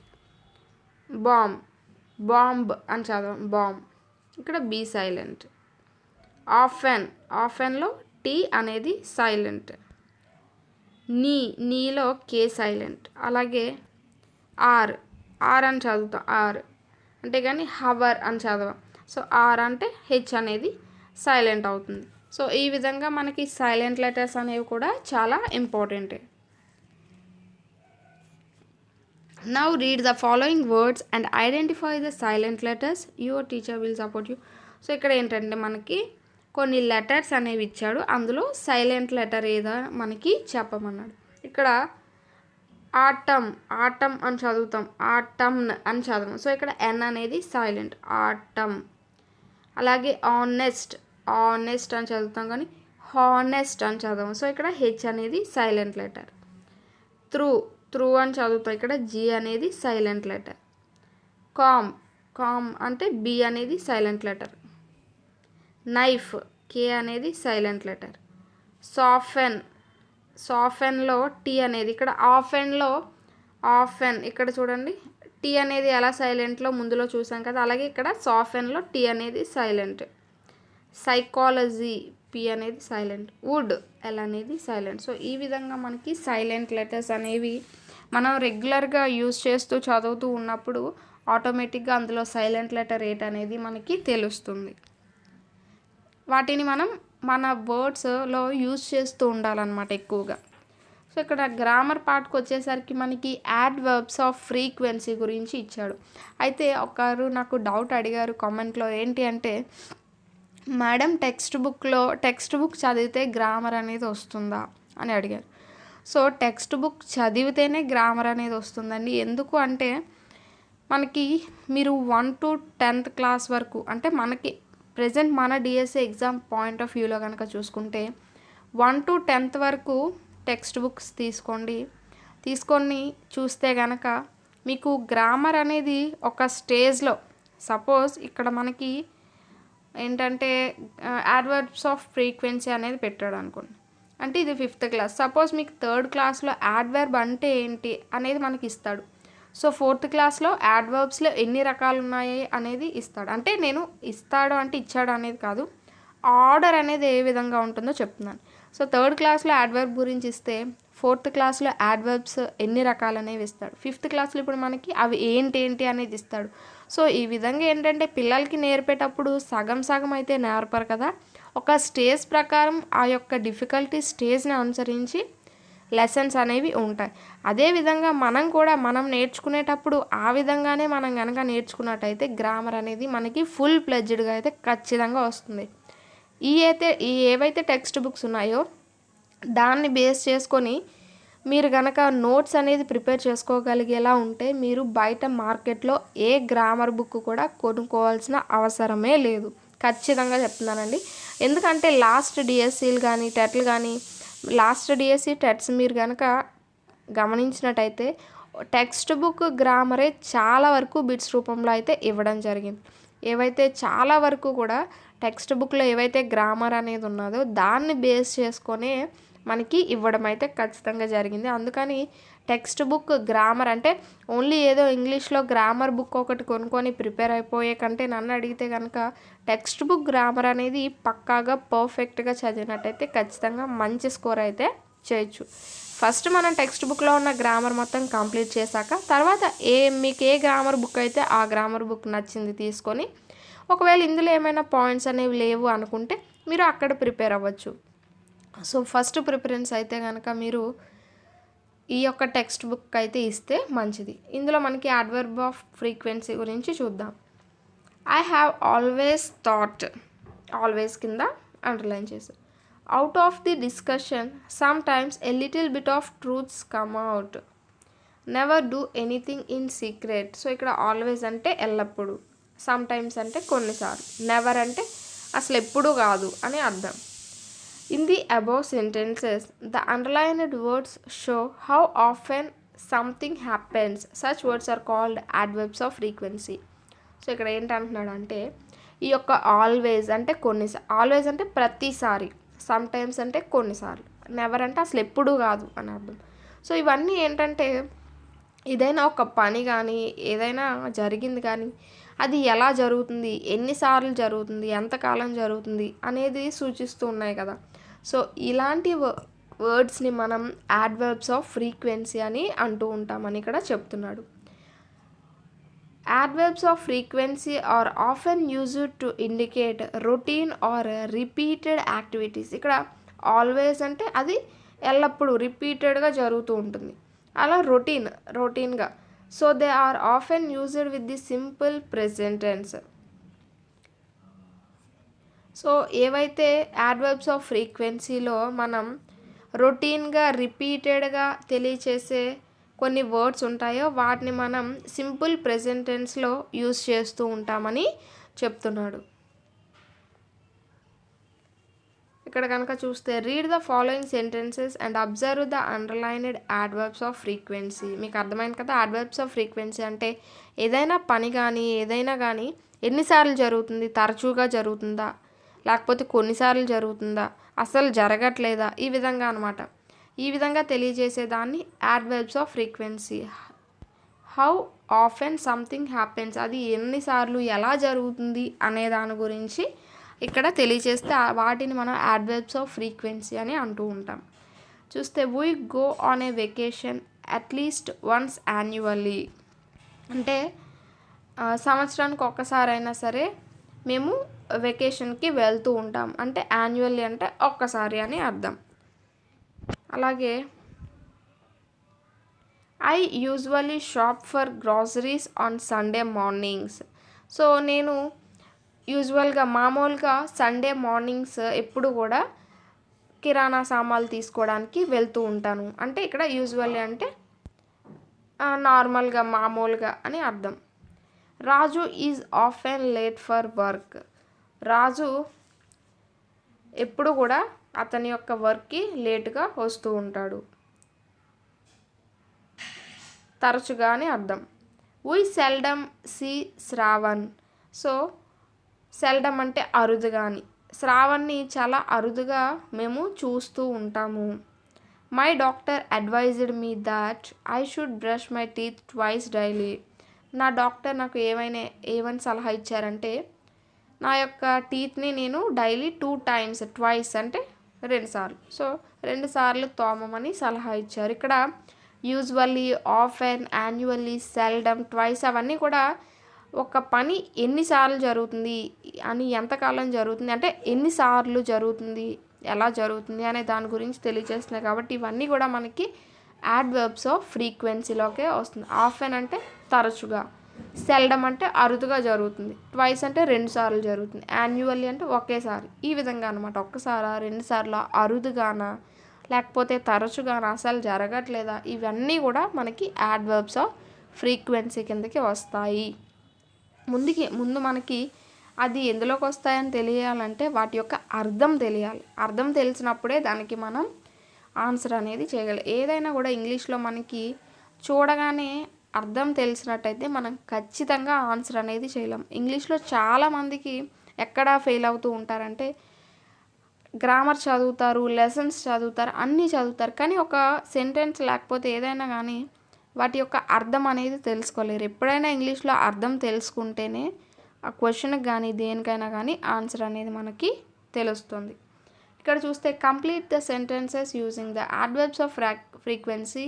బాంబ్ అని చదవం, బాంబ్, ఇక్కడ బీ సైలెంట్. ఆఫెన్లో టీ అనేది సైలెంట్. నీలో కే సైలెంట్. అలాగే ఆర్ అని చదువుతాం, ఆర్ అంటే కానీ హవర్ అని చదవం. సో ఆర్ అంటే హెచ్ అనేది సైలెంట్ అవుతుంది. సో ఈ విధంగా మనకి సైలెంట్ లెటర్స్ అనేవి కూడా చాలా important. Now read the following words and identify the silent letters. Your teacher will support you. So ఇక్కడ ఏంటంటే మనకి కొన్ని లెటర్స్ అనేవి ఇచ్చాడు, అందులో సైలెంట్ లెటర్ ఏదో మనకి చెప్పమన్నాడు. ఇక్కడ ఆటమ్ అని చదువుతాం, ఆటమ్ అని చదవం. సో ఇక్కడ ఎన్ అనేది సైలెంట్, ఆటమ్. అలాగే ఆనెస్ట్ అని చదువుతాం కానీ హానెస్ట్ అని చదవం. సో ఇక్కడ హెచ్ అనేది సైలెంట్ లెటర్. త్రూ అని చదువుతాం, ఇక్కడ జీ అనేది సైలెంట్ లెటర్. కామ్ అంటే బి అనేది సైలెంట్ లెటర్. నైఫ్, కే అనేది సైలెంట్ లెటర్. సాఫెన్లో టీ అనేది, ఇక్కడ ఆఫెన్ ఇక్కడ చూడండి, టీ అనేది ఎలా సైలెంట్లో ముందులో చూసాం కదా, అలాగే ఇక్కడ సాఫెన్లో టీ అనేది సైలెంట్. సైకాలజీ, పి అనేది సైలెంట్. వుడ్, ఎల్ అనేది సైలెంట్. సో ఈ విధంగా మనకి సైలెంట్ లెటర్స్ అనేవి మనం రెగ్యులర్గా యూజ్ చేస్తూ చదువుతూ ఉన్నప్పుడు ఆటోమేటిక్గా అందులో సైలెంట్ లెటర్ ఏంటి అనేది మనకి తెలుస్తుంది. వాటిని మనం మన వర్డ్స్లో యూజ్ చేస్తూ ఉండాలన్నమాట ఎక్కువగా. సో ఇక్కడ గ్రామర్ పార్ట్కి వచ్చేసరికి మనకి యాడ్వర్బ్స్ ఆఫ్ ఫ్రీక్వెన్సీ గురించి ఇచ్చాడు. అయితే ఒకరు నాకు డౌట్ అడిగారు కామెంట్లో, ఏంటి అంటే మేడం టెక్స్ట్ బుక్ చదివితే గ్రామర్ అనేది వస్తుందా అని అడిగారు. సో టెక్స్ట్ బుక్ చదివితేనే గ్రామర్ అనేది వస్తుందండి. ఎందుకు అంటే మనకి మీరు 1 to 10th క్లాస్ వరకు, అంటే మనకి ప్రజెంట్ మన డిఎస్సి ఎగ్జామ్ పాయింట్ ఆఫ్ వ్యూలో కనుక చూసుకుంటే 1 to 10th వరకు టెక్స్ట్ బుక్స్ తీసుకొని చూస్తే కనుక మీకు గ్రామర్ అనేది ఒక స్టేజ్లో, సపోజ్ ఇక్కడ మనకి ఏంటంటే యాడ్వర్బ్స్ ఆఫ్ ఫ్రీక్వెన్సీ అనేది పెట్టాడు అనుకోండి, అంటే ఇది 5th క్లాస్. సపోజ్ మీకు 3rd క్లాస్లో యాడ్వర్బ్ అంటే ఏంటి అనేది మనకి ఇస్తాడు. సో 4th క్లాస్లో యాడ్వర్బ్స్లో ఎన్ని రకాలు ఉన్నాయి అనేది ఇస్తాడు. అంటే నేను ఇస్తాడు అంటే ఇచ్చాడు అనేది కాదు, ఆర్డర్ అనేది ఏ విధంగా ఉంటుందో చెప్తున్నాను. సో 3rd క్లాస్లో యాడ్వర్బ్ గురించి ఇస్తే 4th క్లాస్లో యాడ్వర్బ్స్ ఎన్ని రకాలు అనేవి ఇస్తాడు. 5th క్లాస్లో ఇప్పుడు మనకి అవి ఏంటి అనేది ఇస్తాడు. సో ఈ విధంగా ఏంటంటే పిల్లలకి నేర్పేటప్పుడు సగం అయితే నేర్పరు కదా, ఒక స్టేజ్ ప్రకారం ఆ యొక్క డిఫికల్టీ స్టేజ్ని అనుసరించి లెసన్స్ అనేవి ఉంటాయి. అదేవిధంగా మనం నేర్చుకునేటప్పుడు ఆ విధంగానే మనం కనుక నేర్చుకున్నట్టయితే గ్రామర్ అనేది మనకి ఫుల్ ప్లెడ్జ్డ్గా అయితే ఖచ్చితంగా వస్తుంది. ఏవైతే టెక్స్ట్ బుక్స్ ఉన్నాయో దాన్ని బేస్ చేసుకొని మీరు కనుక నోట్స్ అనేది ప్రిపేర్ చేసుకోగలిగేలా ఉంటే మీరు బయట మార్కెట్లో ఏ గ్రామర్ బుక్ కూడా కొనుక్కోవాల్సిన అవసరమే లేదు, ఖచ్చితంగా చెప్తున్నానండి. ఎందుకంటే లాస్ట్ డిఎస్సీలు కానీ టెట్లు కానీ, లాస్ట్ డిఎస్సి టెట్స్ మీరు కనుక గమనించినట్టయితే టెక్స్ట్ బుక్ గ్రామరే చాలా వరకు బిట్స్ రూపంలో అయితే ఇవ్వడం జరిగింది. ఏవైతే చాలా వరకు కూడా టెక్స్ట్ బుక్లో ఏవైతే గ్రామర్ అనేది ఉన్నదో దాన్ని బేస్ చేసుకొనే మనకి ఇవ్వడం అయితే ఖచ్చితంగా జరిగింది. అందుకని టెక్స్ట్ బుక్ గ్రామర్ అంటే ఓన్లీ ఏదో ఇంగ్లీష్లో గ్రామర్ బుక్ ఒకటి కొనుక్కొని ప్రిపేర్ అయిపోయే కంటే నన్ను అడిగితే కనుక టెక్స్ట్ బుక్ గ్రామర్ అనేది పక్కాగా పర్ఫెక్ట్గా చదివినట్టయితే ఖచ్చితంగా మంచి స్కోర్ అయితే చేయొచ్చు. ఫస్ట్ మనం టెక్స్ట్ బుక్లో ఉన్న గ్రామర్ మొత్తం కంప్లీట్ చేశాక తర్వాత మీకు ఏ గ్రామర్ బుక్ అయితే ఆ గ్రామర్ బుక్ నచ్చింది తీసుకొని, ఒకవేళ ఇందులో ఏమైనా పాయింట్స్ అనేవి లేవు అనుకుంటే మీరు అక్కడ ప్రిపేర్ అవ్వచ్చు. సో ఫస్ట్ ప్రిఫరెన్స్ అయితే కనుక మీరు ఈ యొక్క టెక్స్ట్ బుక్ అయితే ఇస్తే మంచిది. ఇందులో మనకి అడ్వర్బ్ ఆఫ్ ఫ్రీక్వెన్సీ గురించి చూద్దాం. I have always thought, always కింద అండర్లైన్ చేశారు. Out of the discussion some times a little bit of truths come out. Never do anything in secret. So ఇక్కడ ఆల్వేస్ అంటే ఎల్లప్పుడు, సమ్ టైమ్స్ అంటే కొన్నిసార్లు, never అంటే అసలు ఎప్పుడు కాదు అని అర్థం. In the above sentences the underlined words show how often something happens. Such words are called adverbs of frequency. So ఇక్కడ ఏంటంటున్నాడు అంటే ఈ యొక్క ఆల్వేస్ అంటే ఆల్వేస్ అంటే ప్రతిసారి, సమ్ టైమ్స్ అంటే కొన్నిసార్లు, నెవర్ అంటే అసలు ఎప్పుడు కాదు అని అర్థం. సో ఇవన్నీ ఏంటంటే ఏదైనా ఒక పని కానీ ఏదైనా జరిగింది కానీ అది ఎలా జరుగుతుంది, ఎన్నిసార్లు జరుగుతుంది, ఎంతకాలం జరుగుతుంది అనేది సూచిస్తూ ఉన్నాయి కదా. సో ఇలాంటి వర్డ్స్ని మనం యాడ్వర్బ్స్ ఆఫ్ ఫ్రీక్వెన్సీ అని అంటూ ఉంటామని ఇక్కడ చెప్తున్నాడు. Adverbs of frequency are often used to indicate routine or repeated activities. ఇక్కడ ఆల్వేస్ అంటే అది ఎల్లప్పుడూ రిపీటెడ్గా జరుగుతూ ఉంటుంది, అలా రొటీన్గా. So they are often used with the simple present tense. So ఏవైతే యాడ్వర్బ్స్ ఆఫ్ ఫ్రీక్వెన్సీలో మనం రొటీన్గా రిపీటెడ్గా తెలియచేసే కొన్ని వర్డ్స్ ఉంటాయో వాటిని మనం సింపుల్ ప్రెజెంట్ టెన్స్లో యూజ్ చేస్తూ ఉంటామని చెప్తున్నాడు. ఇక్కడ కనుక చూస్తే read the following sentences and observe the underlined adverbs of frequency. మీకు అర్థమైంది కదా, యాడ్వర్బ్స్ ఆఫ్ ఫ్రీక్వెన్సీ అంటే ఏదైనా పని కానీ ఏదైనా కానీ ఎన్నిసార్లు జరుగుతుంది, తరచుగా జరుగుతుందా, లేకపోతే కొన్నిసార్లు జరుగుతుందా, అసలు జరగట్లేదా, ఈ విధంగా అనమాట. ఈ విధంగా తెలియజేసేదాన్ని adverbs of frequency. How often something happens, అది ఎన్నిసార్లు ఎలా జరుగుతుంది అనే దాని గురించి ఇక్కడ తెలియజేస్తే వాటిని మనం యాడ్వర్బ్స్ ఆఫ్ ఫ్రీక్వెన్సీ అని అంటూ ఉంటాం. చూస్తే we go on a vacation at least once annually. అంటే సంవత్సరానికి ఒక్కసారైనా సరే మేము వెకేషన్కి వెళ్తూ ఉంటాం, అంటే యాన్యువల్లీ అంటే ఒక్కసారి అని అర్థం. అలాగే I usually shop for groceries on Sunday mornings. So నేను యూజువల్గా మామూలుగా సండే మార్నింగ్స్ ఎప్పుడు కూడా కిరాణా సామాన్లు తీసుకోవడానికి వెళ్తూ ఉంటాను. అంటే ఇక్కడ యూజువల్లీ అంటే నార్మల్గా మామూలుగా అని అర్థం. Raju is often late for work. Raju ఎప్పుడు కూడా అతని యొక్క వర్క్కి లేటుగా వస్తూ ఉంటాడు, తరచుగా అని అర్థం. We seldom see Shravan. So seldom అంటే అరుదుగా అని, శ్రావణ్ని చాలా అరుదుగా మేము చూస్తూ ఉంటాము. My doctor advised me that I should brush my teeth twice daily. నా డాక్టర్ నాకు ఏమని సలహా ఇచ్చారంటే నా యొక్క టీత్ని నేను డైలీ 2 times, ట్వైస్ అంటే 2 సార్లు, సో 2 సార్లు తోమమని సలహా ఇచ్చారు. ఇక్కడ usually, often, annually, seldom, twice అవన్నీ కూడా ఒక పని ఎన్నిసార్లు జరుగుతుంది అని, ఎంతకాలం జరుగుతుంది అంటే ఎన్నిసార్లు జరుగుతుంది, ఎలా జరుగుతుంది అనే దాని గురించి తెలియజేస్తున్నాయి. కాబట్టి ఇవన్నీ కూడా మనకి యాడ్వర్బ్స్ ఆఫ్ ఫ్రీక్వెన్సీలోకే వస్తుంది. ఆఫెన్ అంటే తరచుగా, సెల్డమ్ అంటే అరుదుగా జరుగుతుంది, ట్వైస్ అంటే 2 సార్లు జరుగుతుంది, యాన్యువల్లీ అంటే ఒకేసారి. ఈ విధంగా అనమాట, ఒక్కసారా 2 సార్లు, అరుదుగానా లేకపోతే తరచుగానా, అసలు జరగట్లేదా, ఇవన్నీ కూడా మనకి యాడ్వర్బ్స్ ఆఫ్ ఫ్రీక్వెన్సీ కిందకి వస్తాయి. ముందు మనకి అది ఎందులోకి వస్తాయని తెలియాలంటే వాటి యొక్క అర్థం తెలియాలి. అర్థం తెలిసినప్పుడే దానికి మనం ఆన్సర్ అనేది చేయగలం. ఏదైనా కూడా ఇంగ్లీష్లో మనకి చూడగానే అర్థం తెలిసినట్టయితే మనం ఖచ్చితంగా ఆన్సర్ అనేది చేయలేం. ఇంగ్లీష్లో చాలామందికి ఎక్కడ ఫెయిల్ అవుతూ ఉంటారంటే గ్రామర్ చదువుతారు, లెసన్స్ చదువుతారు, అన్నీ చదువుతారు, కానీ ఒక సెంటెన్స్ లేకపోతే ఏదైనా కానీ వాటి యొక్క అర్థం అనేది తెలుసుకోలేరు. ఎప్పుడైనా ఇంగ్లీష్లో అర్థం తెలుసుకుంటేనే ఆ క్వశ్చన్కి కానీ దేనికైనా కానీ ఆన్సర్ అనేది మనకి తెలుస్తుంది. ఇక్కడ చూస్తే complete the sentences using the adverbs of frequency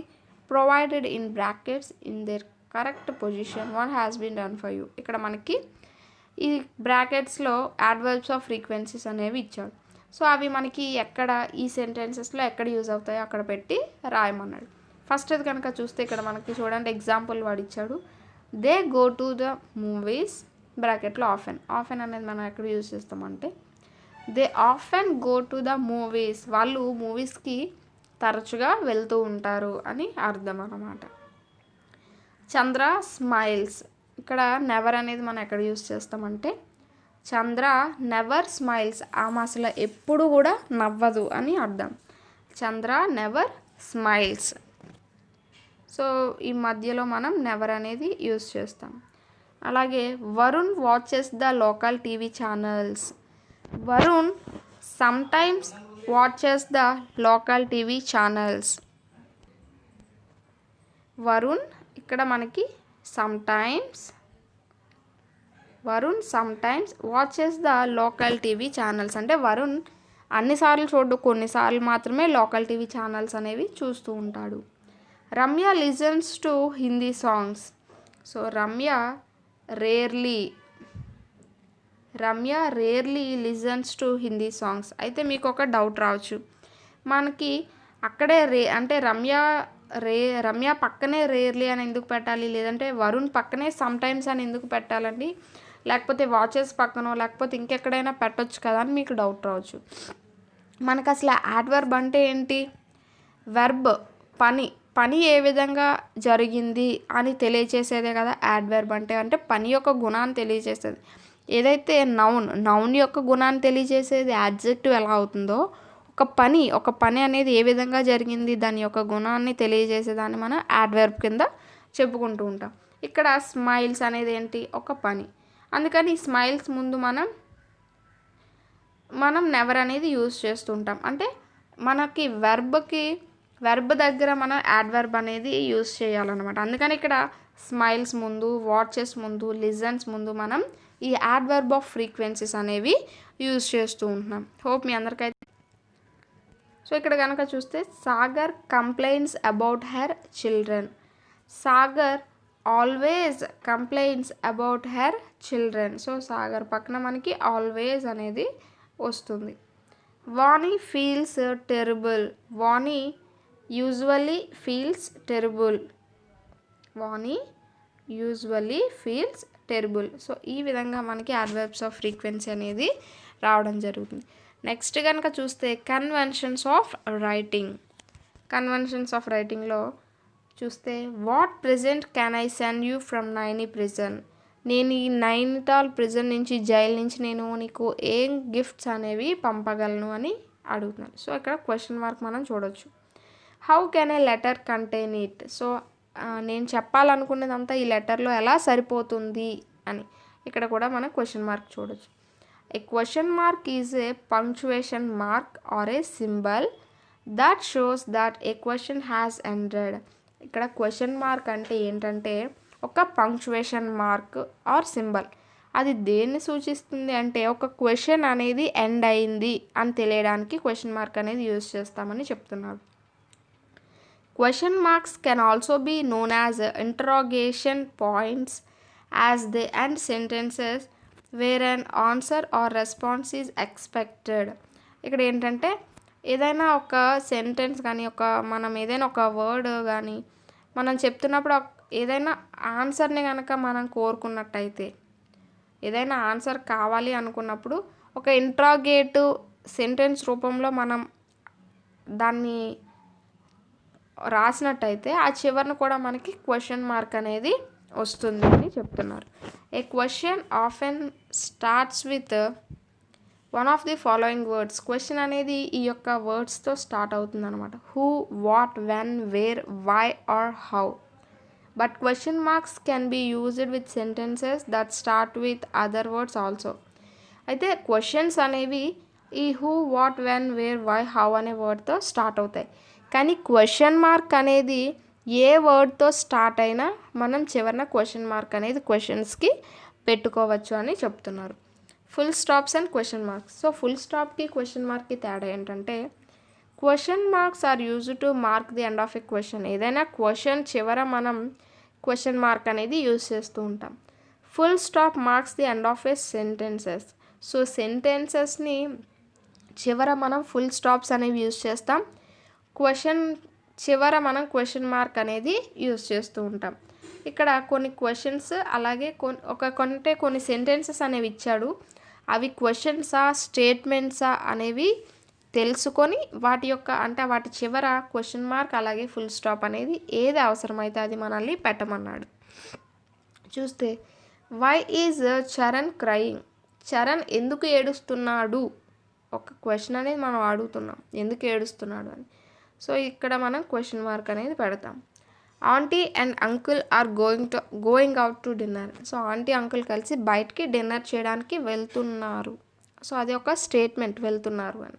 provided in brackets in their correct position, what has been done for you. ఇక్కడ మనకి ఈ బ్రాకెట్స్లో యాడ్వర్బ్స్ ఆఫ్ ఫ్రీక్వెన్సీస్ అనేవి ఇచ్చాడు. సో అవి మనకి ఎక్కడ ఈ సెంటెన్సెస్లో ఎక్కడ యూజ్ అవుతాయో అక్కడ పెట్టి రాయమన్నాడు. ఫస్ట్ అది కనుక చూస్తే ఇక్కడ మనకి చూడండి ఎగ్జాంపుల్ వాడు ఇచ్చాడు. They go to the movies, బ్రాకెట్లో ఆఫెన్ అనేది మనం ఎక్కడ యూజ్ చేస్తామంటే they often go to the movies, వాళ్ళు మూవీస్కి తరచుగా వెళ్తూ ఉంటారు అని అర్థం అన్నమాట. చంద్ర స్మైల్స్. ఇక్కడ నెవర్ అనేది మనం ఎక్కడ యూస్ చేస్తామంటే చంద్ర నెవర్ స్మైల్స్. ఆమె అసలు ఎప్పుడు కూడా నవ్వదు అని అర్థం. చంద్ర నెవర్ స్మైల్స్. సో ఈ మధ్యలో మనం నెవర్ అనేది యూస్ చేస్తాం. అలాగే Varun watches the local TV channels. Varun sometimes watches the local TV channels. Varun ఇక్కడ మనకి Varun sometimes watches the local TV channels. అంటే వరుణ్ అన్నిసార్లు చూడు, కొన్నిసార్లు మాత్రమే లోకల్ టీవీ ఛానల్స్ అనేవి చూస్తూ ఉంటాడు. Ramya listens to Hindi songs. So Ramya rarely listens to Hindi songs. అయితే మీకు ఒక డౌట్ రావచ్చు, మనకి అక్కడే అంటే రమ్య పక్కనే రేర్లీ అని ఎందుకు పెట్టాలి, లేదంటే వరుణ్ పక్కనే సమ్టైమ్స్ అని ఎందుకు పెట్టాలండి, లేకపోతే వాచెస్ పక్కనో లేకపోతే ఇంకెక్కడైనా పెట్టొచ్చు కదా అని మీకు డౌట్ రావచ్చు. మనకు అసలు యాడ్వర్బ్ అంటే ఏంటి? వెర్బ్, పని ఏ విధంగా జరిగింది అని తెలియచేసేదే కదా యాడ్వర్బ్ అంటే. అంటే పని యొక్క గుణాన్ని తెలియజేసేది. ఏదైతే నౌన్ యొక్క గుణాన్ని తెలియజేసేది యాడ్జెక్టివ్ ఎలా అవుతుందో, ఒక పని అనేది ఏ విధంగా జరిగింది దాని యొక్క గుణాన్ని తెలియజేసేదాన్ని మనం యాడ్వర్బ్ కింద చెప్పుకుంటూ ఉంటాం. ఇక్కడ స్మైల్స్ అనేది ఏంటి? ఒక పని. అందుకని స్మైల్స్ ముందు మనం నెవర్ అనేది యూజ్ చేస్తుంటాం. అంటే మనకి వెర్బ్ దగ్గర మనం యాడ్వర్బ్ అనేది యూజ్ చేయాలన్నమాట. అందుకని ఇక్కడ స్మైల్స్ ముందు, వాచెస్ ముందు, లిజన్స్ ముందు మనం ఈ యాడ్వర్బ్ ఆఫ్ ఫ్రీక్వెన్సీస్ అనేవి యూజ్ చేస్తూ ఉంటున్నాం. హోప్ మీ అందరికైతే. సో ఇక్కడ కనుక చూస్తే Sagar complaints about her children. Sagar always complaints about her children. So Sagar పక్కన మనకి ఆల్వేస్ అనేది వస్తుంది. Vani feels terrible. Vani usually feels terrible. Vani usually feels terrible. So ఈ విధంగా మనకి యాడ్వర్బ్స్ ఆఫ్ ఫ్రీక్వెన్సీ అనేది రావడం జరుగుతుంది. నెక్స్ట్ కనుక చూస్తే కన్వెన్షన్స్ ఆఫ్ రైటింగ్లో చూస్తే what present can I send you from Naini prison. నేను ఈ నైనిటాల్ ప్రిజన్ నుంచి, జైలు నుంచి నేను నీకు ఏం గిఫ్ట్స్ అనేవి పంపగలను అని అడుగుతున్నాను. సో ఇక్కడ క్వశ్చన్ మార్క్ మనం చూడొచ్చు. How can a letter contain it. So నేను చెప్పాలనుకునేదంతా ఈ లెటర్లో ఎలా సరిపోతుంది అని ఇక్కడ కూడా మనం క్వశ్చన్ మార్క్ చూడొచ్చు. A question mark is a punctuation mark or a symbol that shows that a question has ended. ఇక్కడ క్వశ్చన్ మార్క్ అంటే ఏంటంటే ఒక పంక్చువేషన్ మార్క్ ఆర్ సింబల్. అది దేన్ని సూచిస్తుంది అంటే ఒక క్వశ్చన్ అనేది ఎండ్ అయింది అని తెలియడానికి క్వశ్చన్ మార్క్ అనేది యూజ్ చేస్తామని చెప్తున్నారు. Question marks can also be known as interrogation points as they end sentences where an answer or response is expected. ఇక్కడ ఏంటంటే ఏదైనా ఒక సెంటెన్స్ కానీ మనం ఏదైనా ఒక వర్డ్ కానీ మనం చెప్తున్నప్పుడు ఏదైనా ఆన్సర్ని కనుక మనం కోరుకున్నట్టయితే, ఏదైనా ఆన్సర్ కావాలి అనుకున్నప్పుడు ఒక ఇంట్రాగేటివ్ సెంటెన్స్ రూపంలో మనం దాన్ని రాసినట్టయితే ఆ చివరిని కూడా మనకి క్వశ్చన్ మార్క్ అనేది వస్తుంది అని చెప్తున్నారు. A question often starts with one of the following words. Question అనేది ఈ యొక్క వర్డ్స్తో స్టార్ట్ అవుతుంది అనమాట. Who, what, when, where, why or how. But question marks can be used with sentences that start with other words also. అయితే questions అనేవి ఈ who, what, when, where, why, how అనే వర్డ్తో స్టార్ట్ అవుతాయి. కానీ క్వశ్చన్ మార్క్ అనేది ఏ వర్డ్తో start అయినా మనం చివరిన క్వశ్చన్ మార్క్ అనేది క్వశ్చన్స్కి పెట్టుకోవచ్చు అని చెప్తున్నారు. Full stops and question marks. So full స్టాప్కి క్వశ్చన్ మార్క్కి తేడా ఏంటంటే question marks are used to mark the end of a question. ఏదైనా క్వశ్చన్ చివర మనం క్వశ్చన్ మార్క్ అనేది యూజ్ చేస్తూ ఉంటాం. Full stop marks the end of a sentences. So సెంటెన్సెస్ని చివర మనం ఫుల్ స్టాప్స్ అనేవి యూజ్ చేస్తాం. క్వశ్చన్ చివర మనం క్వశ్చన్ మార్క్ అనేది యూజ్ చేస్తూ ఉంటాం. ఇక్కడ కొన్ని క్వశ్చన్స్ అలాగే కొన్ని సెంటెన్సెస్ అనేవి ఇచ్చాడు. అవి క్వశ్చన్సా స్టేట్మెంట్సా అనేవి తెలుసుకొని వాటి చివర క్వశ్చన్ మార్క్ అలాగే ఫుల్ స్టాప్ అనేది ఏది అవసరమైతే అది మనల్ని పెట్టమన్నాడు. చూస్తే why is Charan crying, Charan ఎందుకు ఏడుస్తున్నాడు, ఒక క్వశ్చన్ అనేది మనం అడుగుతున్నాం ఎందుకు ఏడుస్తున్నాడు అని. సో ఇక్కడ మనం క్వశ్చన్ మార్క్ అనేది పెడతాం. Aunty and uncle are going out to dinner, so aunty uncle కలిసి బయటికి డిన్నర్ చేయడానికి వెళ్తున్నారు. సో అది ఒక స్టేట్మెంట్, వెళ్తున్నారు అని.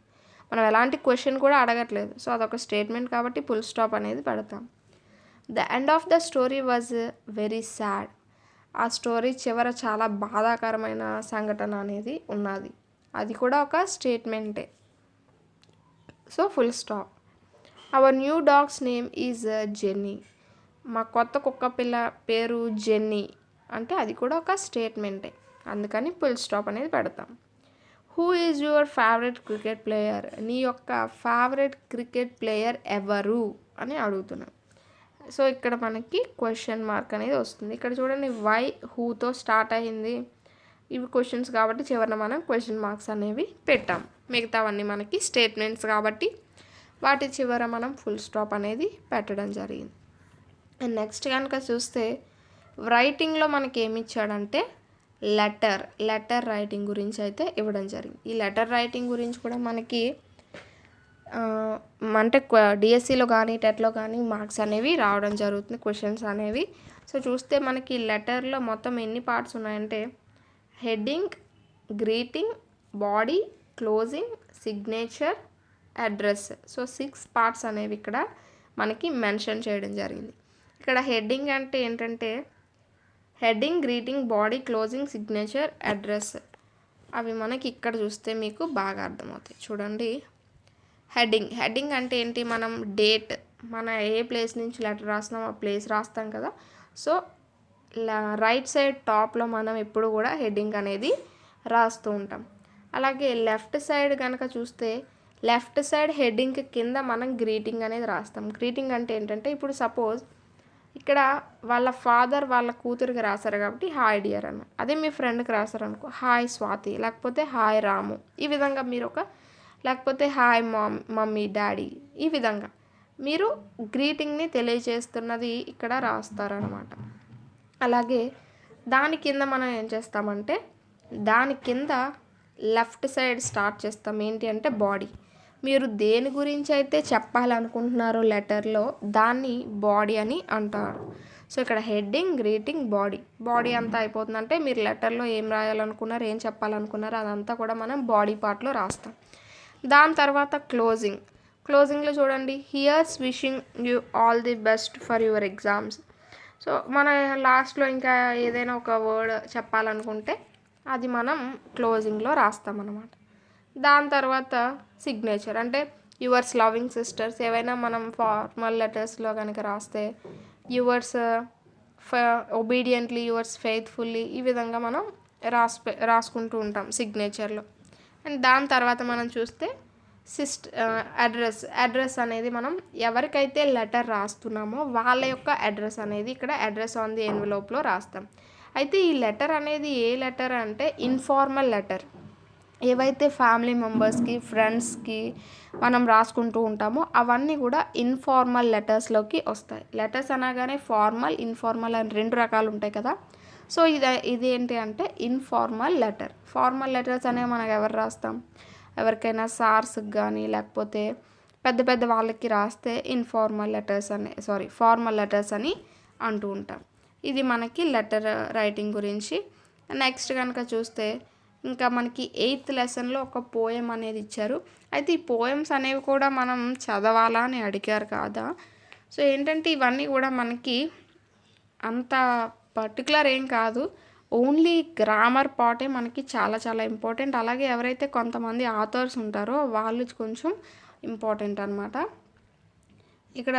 మనం ఎలాంటి క్వశ్చన్ కూడా అడగట్లేదు, సో అదొక స్టేట్మెంట్ కాబట్టి ఫుల్ స్టాప్ అనేది పెడతాం. The end of the story was very sad, ఆ స్టోరీ చివర చాలా బాధాకరమైన సంఘటన అనేది ఉన్నది, అది కూడా ఒక స్టేట్మెంటే. So full stop. Our new dog's name is Jenny, మా కొత్త కుక్క పిల్ల పేరు జెన్నీ అంటే అది కూడా ఒక స్టేట్మెంటే, అందుకని ఫుల్ స్టాప్ అనేది పెడతాం. Who is your favourite cricket player, నీ యొక్క ఫేవరెట్ క్రికెట్ ప్లేయర్ ఎవరు అని అడుగుతున్నాం. సో ఇక్కడ మనకి క్వశ్చన్ మార్క్ అనేది వస్తుంది. ఇక్కడ చూడండి వై హూతో స్టార్ట్ అయ్యింది, ఇవి క్వశ్చన్స్ కాబట్టి చివరిన మనం క్వశ్చన్ మార్క్స్ అనేవి పెట్టాం. మిగతావన్నీ మనకి స్టేట్మెంట్స్ కాబట్టి వాటి చివర మనం ఫుల్ స్టాప్ అనేది పెట్టడం జరిగింది. అండ్ నెక్స్ట్ కనుక చూస్తే రైటింగ్లో మనకి ఏమి ఇచ్చాడంటే లెటర్ రైటింగ్ గురించి అయితే ఇవ్వడం జరిగింది. ఈ లెటర్ రైటింగ్ గురించి కూడా మనకి అంటే డిఎస్సిలో కానీ టెట్లో కానీ మార్క్స్ అనేవి రావడం జరుగుతుంది, క్వశ్చన్స్ అనేవి. సో చూస్తే మనకి లెటర్లో మొత్తం ఎన్ని పార్ట్స్ ఉన్నాయంటే heading, greeting, body, closing, signature, address. So 6 parts అనేవి ఇక్కడ మనకి మెన్షన్ చేయడం జరిగింది. ఇక్కడ హెడ్డింగ్ అంటే ఏంటంటే heading, greeting, body, closing, signature, address, అవి మనకి ఇక్కడ చూస్తే మీకు బాగా అర్థమవుతాయి. చూడండి హెడ్డింగ్ అంటే ఏంటి, మనం డేట్, మన ఏ ప్లేస్ నుంచి లెటర్ రాస్తున్నాం ఆ ప్లేస్ రాస్తాం కదా. సో రైట్ సైడ్ టాప్లో మనం ఎప్పుడు కూడా హెడ్డింగ్ అనేది రాస్తూ ఉంటాం. అలాగే లెఫ్ట్ సైడ్ కనుక చూస్తే లెఫ్ట్ సైడ్ హెడ్డింగ్ కింద మనం గ్రీటింగ్ అనేది రాస్తాం. గ్రీటింగ్ అంటే ఏంటంటే ఇప్పుడు సపోజ్ ఇక్కడ వాళ్ళ ఫాదర్ వాళ్ళ కూతురికి రాశారు కాబట్టి హాయ్ డియర్ అన్న, అదే మీ ఫ్రెండ్కి రాశారు అనుకో హాయ్ స్వాతి, లేకపోతే హాయ్ రాము, ఈ విధంగా మీరు లేకపోతే హాయ్ మమ్మీ డాడీ, ఈ విధంగా మీరు గ్రీటింగ్ని తెలియజేస్తున్నది ఇక్కడ రాస్తారనమాట. అలాగే దాని కింద మనం ఏం చేస్తామంటే దాని కింద లెఫ్ట్ సైడ్ స్టార్ట్ చేస్తాం, ఏంటి అంటే బాడీ. మీరు దేని గురించి అయితే చెప్పాలనుకుంటున్నారో లెటర్లో దాన్ని బాడీ అని అంటారు. సో ఇక్కడ హెడ్డింగ్, గ్రీటింగ్, బాడీ అంతా అయిపోతుందంటే మీరు లెటర్లో ఏం రాయాలనుకున్నారు, ఏం చెప్పాలనుకున్నారు అదంతా కూడా మనం బాడీ పార్ట్లో రాస్తాం. దాని తర్వాత క్లోజింగ్లో చూడండి here's wishing you all the best for your exams. So మన లాస్ట్లో ఇంకా ఏదైనా ఒక వర్డ్ చెప్పాలనుకుంటే అది మనం క్లోజింగ్లో రాస్తామన్నమాట. దాని తర్వాత సిగ్నేచర్ అంటే యువర్స్ లవింగ్ సిస్టర్స్, ఏవైనా మనం ఫార్మల్ లెటర్స్లో కనుక రాస్తే యువర్స్ ఒబీడియంట్లీ, యువర్స్ ఫెయిత్ఫుల్లీ, ఈ విధంగా మనం రాసుకుంటూ ఉంటాం సిగ్నేచర్లో. అండ్ దాని తర్వాత మనం చూస్తే అడ్రస్ అనేది మనం ఎవరికైతే లెటర్ రాస్తున్నామో వాళ్ళ యొక్క అడ్రస్ అనేది ఇక్కడ అడ్రస్ ఆన్ ది ఎన్వెలోప్లో రాస్తాం. అయితే ఈ లెటర్ అనేది ఏ లెటర్ అంటే ఇన్ఫార్మల్ లెటర్, ఏవైతే ఫ్యామిలీ మెంబర్స్కి, ఫ్రెండ్స్కి మనం రాసుకుంటూ ఉంటామో అవన్నీ కూడా ఇన్ఫార్మల్ లెటర్స్లోకి వస్తాయి. లెటర్స్ అనగానే ఫార్మల్, ఇన్ఫార్మల్ అని 2 రకాలు ఉంటాయి కదా. సో ఇది ఏంటి అంటే ఇన్ఫార్మల్ లెటర్. ఫార్మల్ లెటర్స్ అనేవి మనకు ఎవరు రాస్తాం, ఎవరికైనా సార్స్కి కానీ లేకపోతే పెద్ద వాళ్ళకి రాస్తే ఫార్మల్ లెటర్స్ అని అంటూ ఉంటాం. ఇది మనకి లెటర్ రైటింగ్ గురించి. నెక్స్ట్ కనుక చూస్తే ఇంకా మనకి 8th లెసన్లో ఒక పోయం అనేది ఇచ్చారు. అయితే ఈ పోయమ్స్ అనేవి కూడా మనం చదవాలా అని అడిగారు కదా. సో ఏంటంటే ఇవన్నీ కూడా మనకి అంత పర్టికులర్ ఏం కాదు, ఓన్లీ గ్రామర్ పార్టే మనకి చాలా చాలా ఇంపార్టెంట్. అలాగే ఎవరైతే కొంతమంది ఆథర్స్ ఉంటారో వాళ్ళు కొంచెం ఇంపార్టెంట్ అనమాట. ఇక్కడ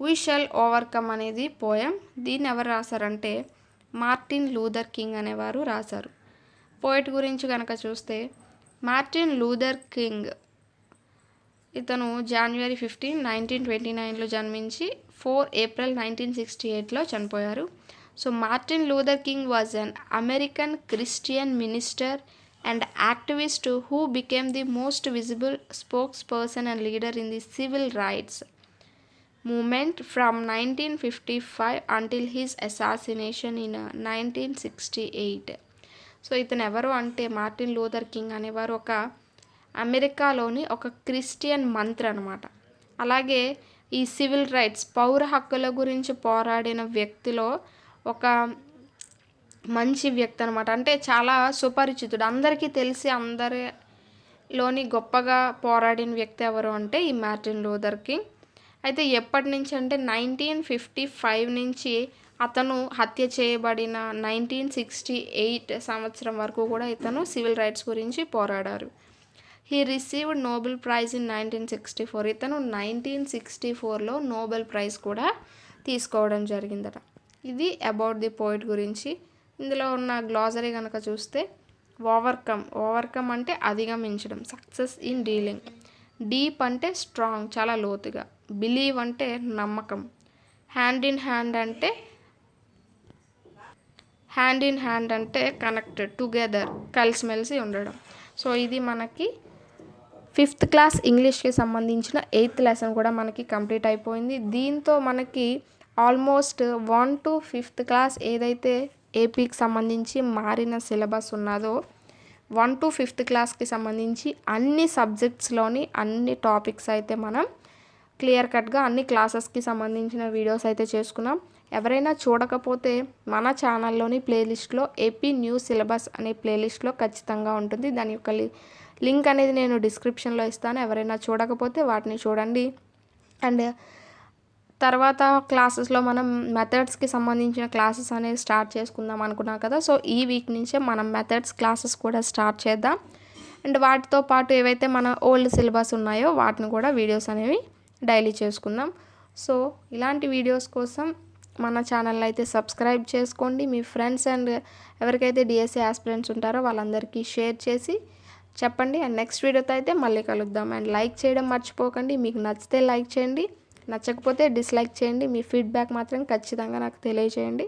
వీ షల్ ఓవర్కమ్ అనేది పోయం. దీన్ని ఎవరు రాశారంటే మార్టిన్ లూథర్ కింగ్ అనేవారు రాశారు. పోయిట్ గురించి కనుక చూస్తే మార్టిన్ లూథర్ కింగ్ ఇతను January 15, 1929లో జన్మించి 4 April 1968లో చనిపోయారు. So Martin Luther king was an American Christian minister and activist who became the most visible spokesperson and leader in the civil rights movement from 1955 until his assassination in 1968. So ఇతను ఎవరు అంటే Martin Luther king అనేవారు ఒక అమెరికాలోని ఒక Christian మంత్రి అనమాట. అలాగే ఈ సివిల్ రైట్స్ పౌర హక్కుల గురించి పోరాడిన వ్యక్తిలో ఒక మంచి వ్యక్తి అనమాట. అంటే చాలా సుపరిచితుడు, అందరికీ తెలిసి అందరిలోని గొప్పగా పోరాడిన వ్యక్తి ఎవరు అంటే ఈ మార్టిన్ లూథర్ కింగ్. అయితే ఎప్పటి నుంచి అంటే 1955 నుంచి అతను హత్య చేయబడిన 1968 సంవత్సరం వరకు కూడా ఇతను సివిల్ రైట్స్ గురించి పోరాడారు. He received Nobel prize in 1964. ఇతను 1964లో నోబెల్ ప్రైజ్ కూడా తీసుకోవడం జరిగిందట. ఇది అబౌట్ ది పోయిట్ గురించి. ఇందులో ఉన్న గ్లాజరీ కనుక చూస్తే ఓవర్కమ్ అంటే అధిగమించడం, సక్సెస్ ఇన్ డీలింగ్. డీప్ అంటే స్ట్రాంగ్, చాలా లోతుగా. బిలీవ్ అంటే నమ్మకం. హ్యాండ్ ఇన్ హ్యాండ్ అంటే కనెక్టెడ్, టుగెదర్, కలిసిమెలిసి ఉండడం. సో ఇది మనకి 5th క్లాస్ ఇంగ్లీష్కి సంబంధించిన 8th లెసన్ కూడా మనకి కంప్లీట్ అయిపోయింది. దీంతో మనకి ఆల్మోస్ట్ 1 to 5th క్లాస్ ఏదైతే ఏపీకి సంబంధించి మారిన సిలబస్ ఉన్నదో 1 to 5th క్లాస్కి సంబంధించి అన్ని సబ్జెక్ట్స్లోని అన్ని టాపిక్స్ అయితే మనం క్లియర్ కట్గా అన్ని క్లాసెస్కి సంబంధించిన వీడియోస్ అయితే చేసుకున్నాం. ఎవరైనా చూడకపోతే మన ఛానల్లోని ప్లేలిస్ట్లో ఏపీ న్యూ సిలబస్ అనే ప్లేలిస్ట్లో ఖచ్చితంగా ఉంటుంది. దాని యొక్క లింక్ అనేది నేను డిస్క్రిప్షన్లో ఇస్తాను. ఎవరైనా చూడకపోతే వాటిని చూడండి. అండ్ తర్వాత క్లాసెస్లో మనం మెథడ్స్కి సంబంధించిన క్లాసెస్ అనేవి స్టార్ట్ చేసుకుందాం అనుకున్నాం కదా. సో ఈ వీక్ నుంచే మనం మెథడ్స్ క్లాసెస్ కూడా స్టార్ట్ చేద్దాం. అండ్ వాటితో పాటు ఏవైతే మన ఓల్డ్ సిలబస్ ఉన్నాయో వాటిని కూడా వీడియోస్ అనేవి డైలీ చేసుకుందాం. సో ఇలాంటి వీడియోస్ కోసం మన ఛానల్ అయితే సబ్స్క్రైబ్ చేసుకోండి. మీ ఫ్రెండ్స్ అండ్ ఎవరికైతే డిఎస్సి ఆస్పిరెంట్స్ ఉంటారో వాళ్ళందరికీ షేర్ చేసి చెప్పండి. అండ్ నెక్స్ట్ వీడియోతో అయితే మళ్ళీ కలుద్దాం. అండ్ లైక్ చేయడం మర్చిపోకండి. మీకు నచ్చితే లైక్ చేయండి, నచ్చకపోతే డిస్లైక్ చేయండి. మీ ఫీడ్బ్యాక్ మాత్రం ఖచ్చితంగా నాకు తెలియజేయండి.